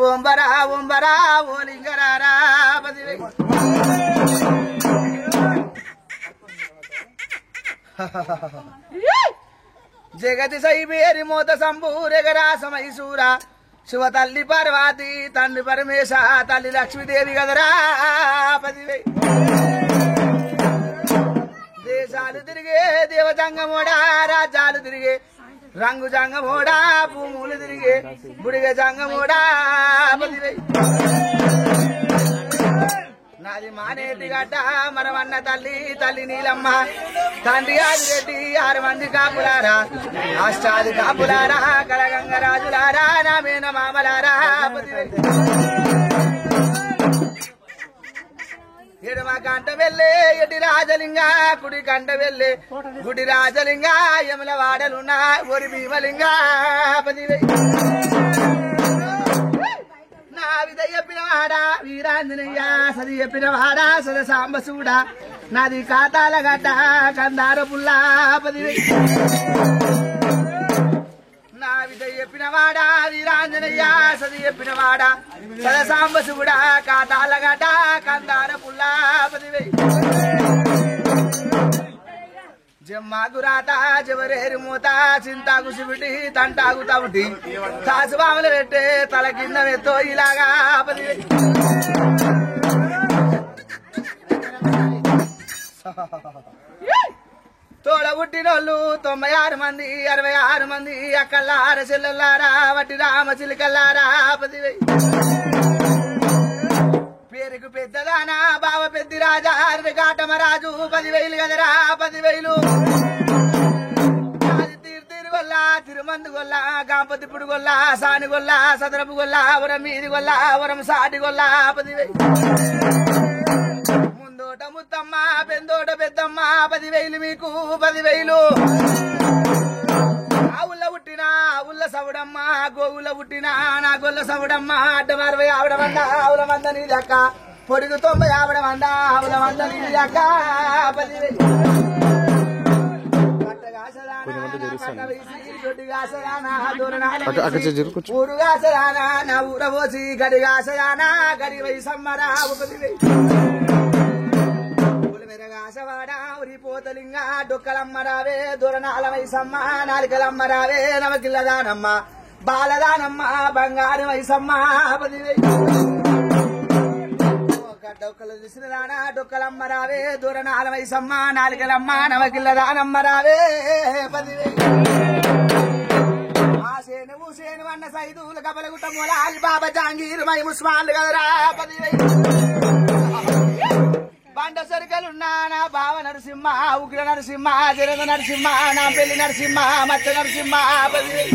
ఓంబరా ఓంబరా ఓలింగరారా బదివే జగతి సైబేరి మోత సంబూరెగరా సమయసూరా శివ తల్లి పార్వతి తండ్రి పరమేశ తల్లి లక్ష్మీదేవి గదరా పదివే దేశాలు తిరిగే దేవజంగమోడా రాజ్యాలు తిరిగే రంగు జంగమోడా భూములు తిరిగే బుడిగ జంగమోడా పదివే నాది మానేటి గడ్డ మరవన్న తల్లి తల్లి నీలమ్మ తండ్రి ఆదిరెడ్డి 6 మంది కాపులారా అష్టాది కాపులారా కలగంగరాజులారా నా మేన మామలారా ఎడమ కంట వెళ్ళే ఎడి రాజలింగ కుడి కంట వెళ్ళే గుడి రాజలింగ యముల వాడలున్నా ఒరి భీమలింగ పదివే నా విద చెప్పినవాడా వీరాంజనయ్య సది చెప్పినవాడా సద సాంబసూడా నాది కాతాల గడ్డ కందార పుల్లా పదివే నా విద చెప్పినవాడా వీరాంజనయ్య సది చెప్పినవాడా సద సాంబసూడా కాతాల గడ్డ కందార పుల్లా పదివే జమ్మాగురాత జవరేరు మూత చింతాకు శివుడి తంటాకు తవుటి సాసుబాములు పెట్టే తల కింద మెత్తో ఇలాగా పదివే తోడ పుట్టినోళ్ళు 96 మంది 66 మంది అక్కల్లార చెల్లెల్లారా వట్టి రామ చిలికల్లారా పదివే పేరుకు పెద్దదానా బావ పెద్ది రాజా కాటమరాజు 10,000 కదరా 10,000 తీరు వల్ల మందు గొల్ల కాంపతి ఇప్పుడు గొల్ల సాని గొల్ల సదరపు గొల్ల వరం మీది గొల్ల వరం సాటి గొల్ల 10,000 ముందోట ముత్తమ్మ పెందోట పెద్దమ్మ 10,000 మీకు 10,000 ఆవుల పుట్టిన ఆవుల సవుడమ్మ గోవుల పుట్టిన నా గొల్ల సవుడమ్మ అడ్డం 60 ఆవిడ మంద ఆవుల మంద నీ లెక్క పొడుగు 90 ఆవిడ మంద ఆవుల మంద నీ లెక్క 10,000 ఊరుగాసరానా నా ఊర పోసి గడిగాసరానా గడి వై సమ్మరా 10,000 మెరగాసవాడా ఉరి పోతలింగా డొక్కలమ్మరావే దూరనాల వైసమ్మ నాలుకలమ్మరావే నవకిల్లదానమ్మ బాలదానమ్మ బంగారు వైసమ్మ 10,000 డొక్కలు చూసినదానా డొక్కలమ్మరావే దూరనాల వైసమ్మ నాలుకలమ్మ నవకిల్లదానమ్మరావే 10,000 ఆ సేను అన్న సైదులు కబలగుట్ట మొలాలి బాబా జాంగీరు మై ముస్మాన్లు కదరా 10,000 బండ సరికలున్నా నా బావ నరసింహ ఉగ్ర నరసింహ జరద నరసింహ నా పెళ్లి నరసింహ మచ్చ నరసింహ 10,000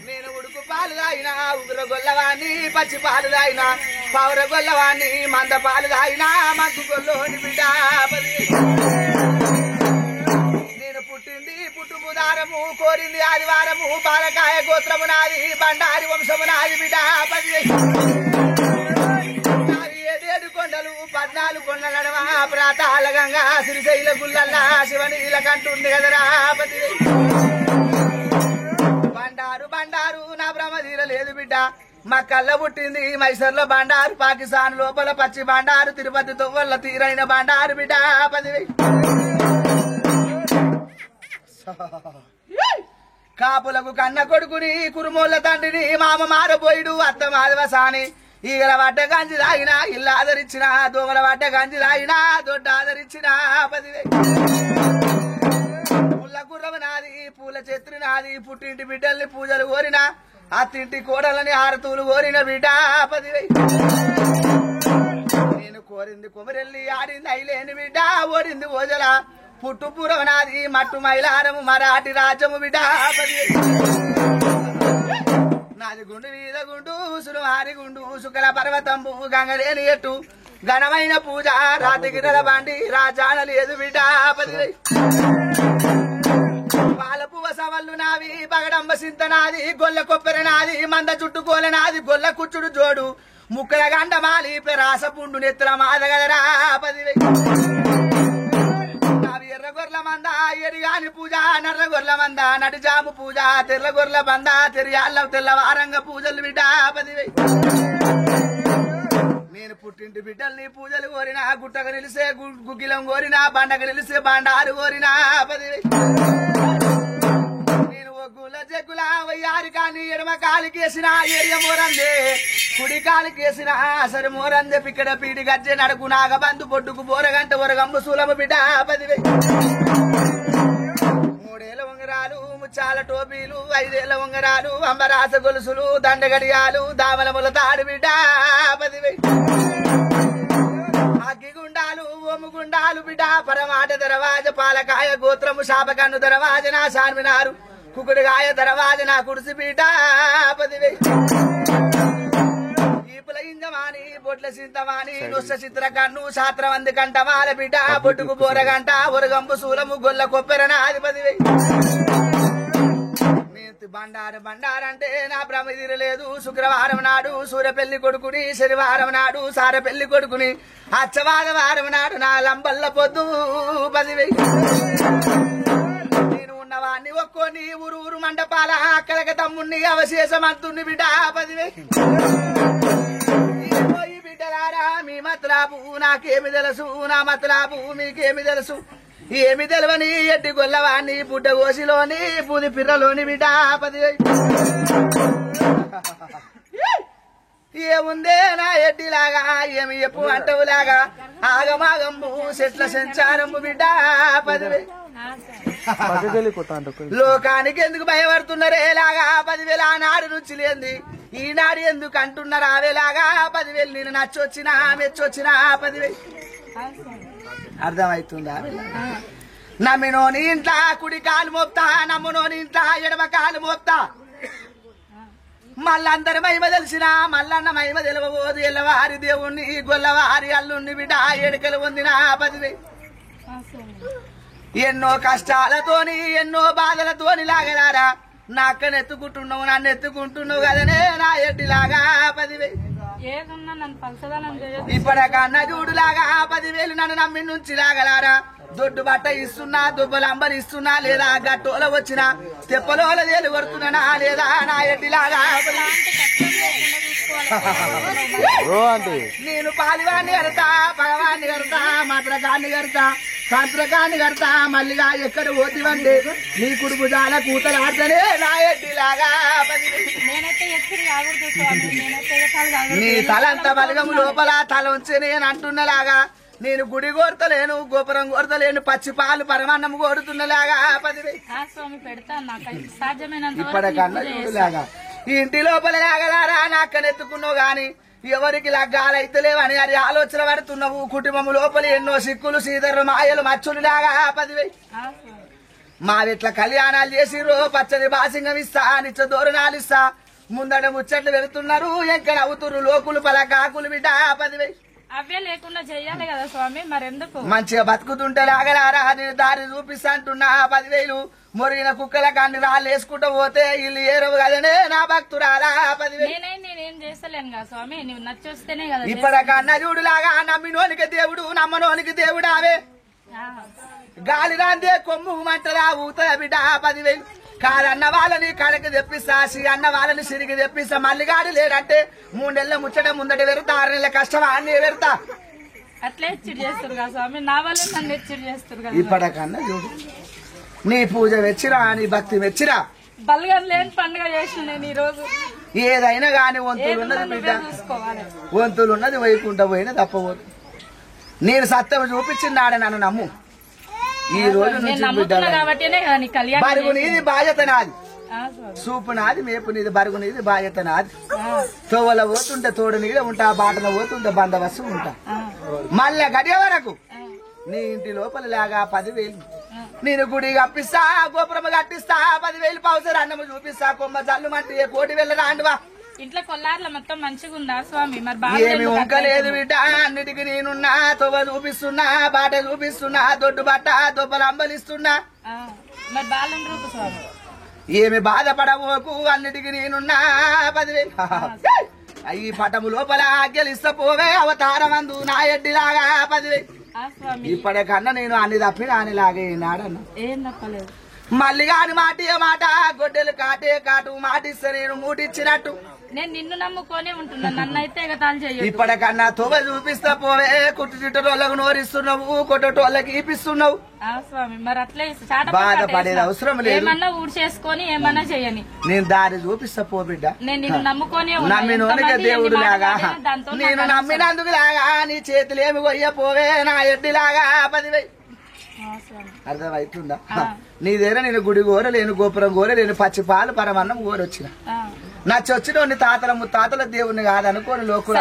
నేను ఉడుకు పాలు తాగినా ఉగ్ర గొల్లవాణ్ణి పచ్చి పాలు తాగినా పౌర గొల్లవాణ్ణి మంద పాలు తాగినా మగ్గు గొల్లోని బిడ్డ 10,000 నేను పుట్టింది పుట్టుముదారము కోరింది ఆదివారము బాలకాయ గోత్రము నాది బండారి వంశము నాది బిడ్డ 10,000 కొండలు 14 కొండల నడవ ప్రాతాల గంగా శ్రీశైల గుల్లల్లా శివనీల కంటుంది కదరా 10,000 బండారు నా బ్రహ్మధీర లేదు బిడ్డ మా కళ్ళ పుట్టింది మైసర్లో బండారు పాకిస్తాన్ లోపల పచ్చి బండారు తిరుపతి తొవ్వల్ల తీరైన బండారు బిడ్డ 10,000 కాపులకు కన్న కొడుకుని కురుమోళ్ళ తండ్రిని మామ మారబోయిడు అత్త మాధవసాని ఈగల వడ్డ గంజి తాగినా ఇల్లు ఆదరించిన దోమల వడ్డ గంజి తాగినా దొడ్డ ఆదరించిన 10,000 పుల్ల గుర్రము నాది పూల చెత్రి నాది పుట్టింటి బిడ్డల్ని పూజలు కోరిన అత్తింటి కోడలని ఆరతూలు కోరిన బిడ్డ 10,000 నేను కోరింది కొమరెల్లి ఆడింది అయిలేని బిడ్డ ఓడింది ఓజల పుట్టుపురం నాది మట్టు మైలారము మరాఠి రాజ్యము బిడ్డ 10,000 నాది గుండు మీద గుండు సురువారి గుండు శుక్ల పర్వతంబు గంగలేని ఎట్టు ఘనమైన పూజ రాతిగిరల బండి రాజాన లేదు బిడ్డ 10,000 పాలపువ సవల్లు నావి పగడంబ సింత నాది గొల్ల కొప్పెర నాది మంద చుట్టుకోల నాది గొల్ల కుచ్చుడు జోడు ముక్కల గండమాలి పెరాస పుండు నెత్తుల మాదగదరా 10,000 ఎర్ర గొర్ల మంద ఎరిగాని పూజ నర్ర గొర్ల మంద నడిజాము పూజ తెల్ల గొర్ల మంద తెరియాళ్ళ తెల్లవారంగ పూజలు బిడ్డ 10,000 నేను పుట్టింటి బిడ్డల్ని పూజలు కోరినా గుట్టగా నిలిసే గుగ్గిలం కోరినా బండగా నిలిసే బండారు కోరినా 10,000 నేను ఒగ్గుల జగ్గుల వయ్యారి కాని ఎడమ కాలికేసిన ఏరియ మోరందే కుడి కాలికేసిన అసలు మోరందే పిక్కడ పీడి గజ్జె నడుకు నాగబందు పొడ్డుకు బోరగంట ఒరగంబు సూలము బిడ్డ 10,000 3 ఉంగరాలు ముచ్చాల టోపీలు 5 ఉంగరాలు అంబరాస గొలుసులు దండగడియాలు దామలముల తాడు బిడ్డ 10,000 అగ్గిగుండాలు ఓముగుండాలు బిడ్డ పరమాట దరవాజ పాలకాయ గోత్రము శాపకన్ను దరవాజ నా శాన్మినారు కుకుడుగాయ దరవాజ నా కుడిసి బిడ్డ 10,000 ఈపుల ఇంజమాని బొట్ల సింతమాని నుస్స చిత్ర కన్ను శాస్త్రవంది కంటమాల బిడ్డ బొట్టుకు బోరగంట ఒరగంబు సూలము గొల్ల కొప్పెరన 10,000 బండారంటే నా ప్రమిదిర లేదు శుక్రవారం నాడు సూర్యపెళ్లి కొడుకుని శనివారం నాడు సారపెళ్లి కొడుకుని అచ్చవారం నాడు నా లంబల్ల పొద్దు 10,000 నేను ఉన్నవాణ్ణి ఒక్కోని ఊరు మండపాల కలక తమ్ముణ్ణి అవశేషమంతుణ్ణి బిడ్డ 10,000 బిడ్డలారా మీ మతలాపు నాకేమి తెలుసు నా మతలాపు మీకేమి తెలుసు ఏమి తెలవని ఎడ్డి గొల్లవాణ్ణి పుట్ట కోసిలోని పూది పిర్రలోని బిడ్డ 10,000 ఏముందే నా ఎడ్డిలాగా ఏమి ఎప్పు అంటవులాగా ఆగమాగంబు చెట్ల సంచారము బిడ్డ 10,000 లోకానికి ఎందుకు భయపడుతున్నారేలాగా 10,000 ఆనాడు నుంచి లేంది ఈనాడు ఎందుకు అంటున్నారు ఆవేలాగా 10,000 నేను నచ్చొచ్చినా మెచ్చొచ్చినా 10,000 అర్థమవుతుందా నమ్మినోని ఇంట్లో కుడి కాలు మోపుతా, నమ్మునోని ఇంట్లో ఎడమ కాలు మోపుతా. మళ్ళందరి మహిమ తెలిసిన మల్లన్న మహిమ తెలవబోదు. ఎల్లవారి దేవుణ్ణి గొల్లవారి అల్లుణ్ణి బిడ్డ ఎడుకలు పొందిన 10,000. ఎన్నో కష్టాలతోని ఎన్నో బాధలతోని లాగలారా నాకనెత్తుకుంటున్నావు, నన్ను ఎత్తుకుంటున్నావు కదనే నా ఎడ్డిలాగా 10,000. ఇప్పటికన్నా చూడులాగా 10,000 నన్ను నమ్మి నుంచి లాగలారా. దొడ్డు బట్ట ఇస్తున్నా, దుబ్బలు అంబలు ఇస్తున్నా, లేదా గట్టోల వచ్చిన తెప్పలోల తేలి కొడుతున్నా లేదా నా ఎడ్డిలాగా. నేను పాలివాణ్ణి కడతా, పగవాణ్ణి కడతా, మాత్రకాన్ని కడతా, సంత్రకాన్ని కడతా. మళ్ళీగా ఎక్కడ పోతివండి నీ కుడుపు చాలా కూతలాడతానే నా ఎడ్డిలాగా. నీ తలంత బలగము లోపల తల ఉంచి నేను అంటున్నలాగా. నేను గుడి కోరతలేను, గోపురం కోరతలేను, పచ్చి పాలు పరమాన్నం కోరుతున్నలాగా 10,000. ఇప్పటికన్నా చూడులాగా ఇంటి లోపల లాగలారా నాకనెత్తుకున్నావు గాని ఎవరికి లగ్గాలైతలేవని అది ఆలోచన పడుతున్నావు. కుటుంబం లోపల ఎన్నో సిక్కులు సీదర్లు మాయలు మచ్చులు లాగా 10,000. మావిట్ల కళ్యాణాలు చేసిర్రు, పచ్చని బాసింగం ఇస్తా, నిత్య దూరణాలు ఇస్తా, ముందడ ముచ్చట్లు వెళుతున్నారు, ఎక్కడ అవుతురు లోకులు పలకాకులు బిడ్డ 10,000. అవే లేకుండా చెయ్యాలి కదా స్వామి, మరెందుకు మంచిగా బతుకుతుంటే లాగలారా నేను దారి చూపిస్తా అంటున్నా 10,000. మొరిగిన కుక్కల కాన్ని రాళ్ళు వేసుకుంటూ పోతే ఇల్లు ఏరవు కదనే నా భక్తురాలా 10,000. నేనేం చేస్తలేను కదా స్వామి, నువ్వు నచ్చొస్తేనే కదా. ఇప్పటికన్నా చూడులాగా నమ్మినోనికి దేవుడు నమ్మనోనికి దేవుడు అవే. గాలి రాందే కొమ్ము మంటలా ఊతల బిడ్డ 10,000. కాదన్న వాళ్ళని కడకి తెప్పిస్తా, అన్న వాళ్ళని సిరిగి తెప్పిస్తా. మల్లిగాడు లేడంటే 3 నెలల ముచ్చట ముందట పెడతా, 6 నెలల కష్టం అన్ని పెడతా. అట్లా ఎచ్చిడి చేస్తారు కదా స్వామి, నా వల్ల నన్ను ఎచ్చిడి చేస్తారు కదా. ఇప్పటికన్నా చూడు నీ పూజ వెచ్చిరా, నీ భక్తి వెచ్చిరా. బలగం లేని పండుగ చేసిన నేను ఈ రోజు. ఏదైనా గాని వంతులు ఉన్నది బిడ్డ, వంతులు ఉన్నది వైకుంఠ పోయిన తప్పబోదు. నేను సత్యం చూపించినాడే నన్ను నమ్ము. ఈ రోజు నుంచి బరుగు నీది బాధ్యత నాది, సూపు నాది, మేపు నీది, బరుగు నీది బాధ్యత నాది. తోవల పోతుంటే తోడు నీడ ఉంటా, బాటలో పోతుంటే బందవస్తు ఉంటా. మళ్ళా గడియ వరకు నీ ఇంటి లోపల లాగా 10,000. నేను గుడి కప్పిస్తా, గోపురం కట్టిస్తా, 10,000 పౌసరు అన్నము చూపిస్తా. కొమ్మ జల్లు మంటే కోటి వెళ్ళరాండువా. ఇంట్లో కొల్లార్ల మొత్తం మంచిగా ఉందా స్వామి? మరి ఏమి వంకలేదు బిడ్డ, అన్నిటికీ నేనున్నా. తొవ్వ చూపిస్తున్నా, బాట చూపిస్తున్నా, దొడ్డు బట్ట దొబ్బలు అంబలిస్తున్నా. మరి బాలం రూపు స్వామి ఏమి బాధపడబోకు, అన్నిటికీ నేనున్నా 10,000. ఈ పటము లోపల గెలిస్తా పోవే అవతారమందు నా ఎడ్డిలాగా 10,000. ఇప్పటికన్నా నేను అన్ని తప్పిన అనిలాగే నాడన్నా ఏం తప్పలేదు. మళ్ళీ కాని మాటే మాట, గొడ్డలు కాటే కాటు, మాటిస్తే నేను మూటిచ్చినట్టు. నేను నిన్ను నమ్ముకొనే ఉంటున్నా, నన్నైతే ఎగతాళి చెయ్యొద్దు. ఇప్పటికన్నా తొవ్వ చూపిస్తా పోవే. కుట్టు చుట్టోళ్ళకు నోరిస్తున్నావు, కొట్టోళ్ళకి ఈపిస్తున్నావు. స్వామి మరి అట్లే బాధపడేది అవసరం లేదు. ఏమన్నా ఊడి చేసుకొని ఏమన్నా చెయ్యని నేను దారి చూపిస్తా పో బిడ్డ. నేను నిన్ను నమ్ముకొనే నమ్మినోనికే దేవుడు లాగా, నేను నమ్మినందుకు లాగా నీ చేతులు ఏమి కొయ్య పోవే నా ఎడ్డిలాగా 10,000. అర్థమవుతుందా? నీ దగ్గర నేను గుడి కోరలేను, గోపురం కోరలేను, పచ్చి పాలు పరమన్నం కోరొచ్చిన. నచ్చొచ్చిన తాతల ముత్తాతల దేవుణ్ణి కాదనుకోని లోకులు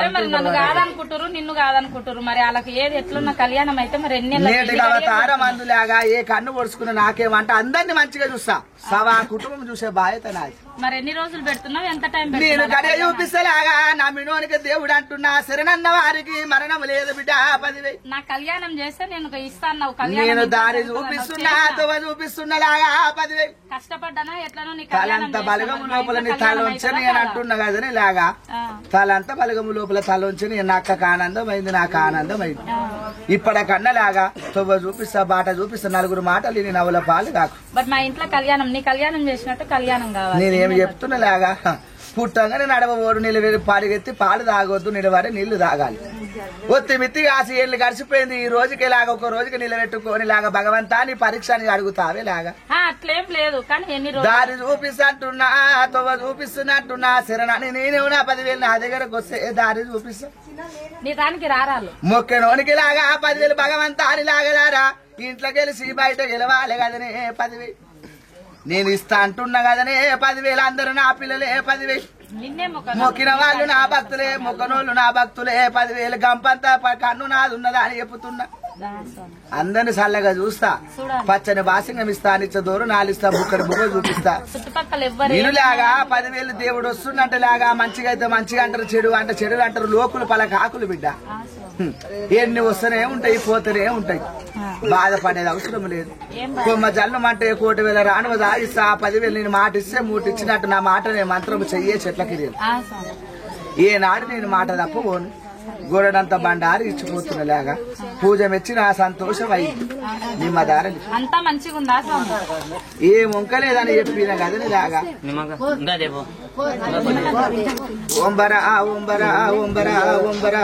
కాదనుకుంటారు, నిన్ను కాదనుకుంటారు. మరి వాళ్ళకి ఏది ఎట్లున్న కళ్యాణం అయితే మరి నేటి అవతారం అందులాగా ఏ కన్ను పొడుచుకున్న నాకేమంటే అందరినీ మంచిగా చూస్తా. సవా కుటుంబం చూసే బాధ్యత నాది. మరి ఎన్ని రోజులు పెడుతున్నావు, ఎంత టైం? నేను గడియ చూపిస్తలాగా నమ్మినోనికి దేవుడు అంటున్నా. శరణన్న వారికి మరణం లేదు బిడ్డ 10,000. నా కళ్యాణం చేస్తే నేను ఇస్తాను. నేను దారి చూపిస్తున్నా, తొవ్వ చూపిస్తున్నలాగా 10,000. కష్టపడ్డానా ఎట్లనో తలంత బలగము లోపల నీ తల ఉంచి నేను అంటున్నా కదని లాగా. తలంత బలగము లోపల తల ఉంచి నేను అక్కకు ఆనందం అయింది, నాకు ఆనందం అయింది. ఇప్పటికన్నా లాగా తొవ్వ చూపిస్తా, బాట చూపిస్తా, 4 మాటలు నీ నవ్వుల పాలు కాకు. బట్ మా ఇంట్లో కళ్యాణం, నీ కళ్యాణం చేసినట్టు కళ్యాణం కావాలి. నేనేమి చెప్తున్నా లాగా, పుట్టంగానే నడవబోడు, నిలవేరి పాడిగెత్తి పాలు తాగొద్దు, నిలవారి నీళ్లు తాగాలి. ఒత్తి మిత్తి కాసి ఏళ్ళు గడిచిపోయింది. ఈ రోజుకి లాగా ఒక రోజుకి నిలబెట్టుకొని లాగా భగవంతా నీ పరీక్ష అని అడుగుతావే లాగా. అట్లేం లేదు కానీ దారి చూపిస్తున్నా, తొవ్వ చూపిస్తున్నట్టున్నా. శరణని నేనేమన్నా 10,000 నా దగ్గరకు వస్తే దారి చూపిస్తా. నీ దానికి రారాలు మొక్కనోనికి లాగా 10,000 భగవంతా అని లాగలారా. ఇంట్లో గెలిచి బయట గెలవాలి కదనే 10,000. నేను ఇస్తా అంటున్నా కదనే 10,000. అందరూ నా పిల్లలే 10,000. మొక్కిన వాళ్ళు నా భక్తులే, మొక్కనోళ్ళు నా భక్తులే 10,000. గంపంతా కన్ను నాది ఉన్నదా అని చెప్పుతున్నా. అందరిని చల్లగా చూస్తా, పచ్చని బాసింగం ఇస్తా, నిచ్చ దూరం నాలిస్తా, బుక్కడి బుగ్గ చూపిస్తా. చుట్టుపక్కల ఎవ్వరు నేనులాగా 10,000 దేవుడు వస్తుందంటే లాగా మంచిగా అయితే మంచిగా అంటారు, చెడు అంటే చెడు అంటారు. లోకులు పలక ఆకులు బిడ్డ, ఎన్ని వస్తూనే ఉంటాయి పోతూనే ఉంటాయి. బాధపడేది అవసరం లేదు. కొమ్మ జల్లమంటే 1,000,000 రానువ దాగిస్తా, 10,000 నేను మాట ఇస్తే 3 ఇచ్చినట్టు నా మాట నేను మంత్రం చెయ్యే చెట్లకి లేదు. ఏనాడు నేను మాట తప్ప పోను. గోడడంతా బండారు ఇచ్చిపోతున్నలాగా పూజ మెచ్చి నా సంతోషం అయింది. నిమ్మదారని అంతా మంచిగా ఉందా ఏ మొంకలేదని చెప్పిన కదని లాగా ఓంబరా ఓంబరా ఓంబరా ఓంబరా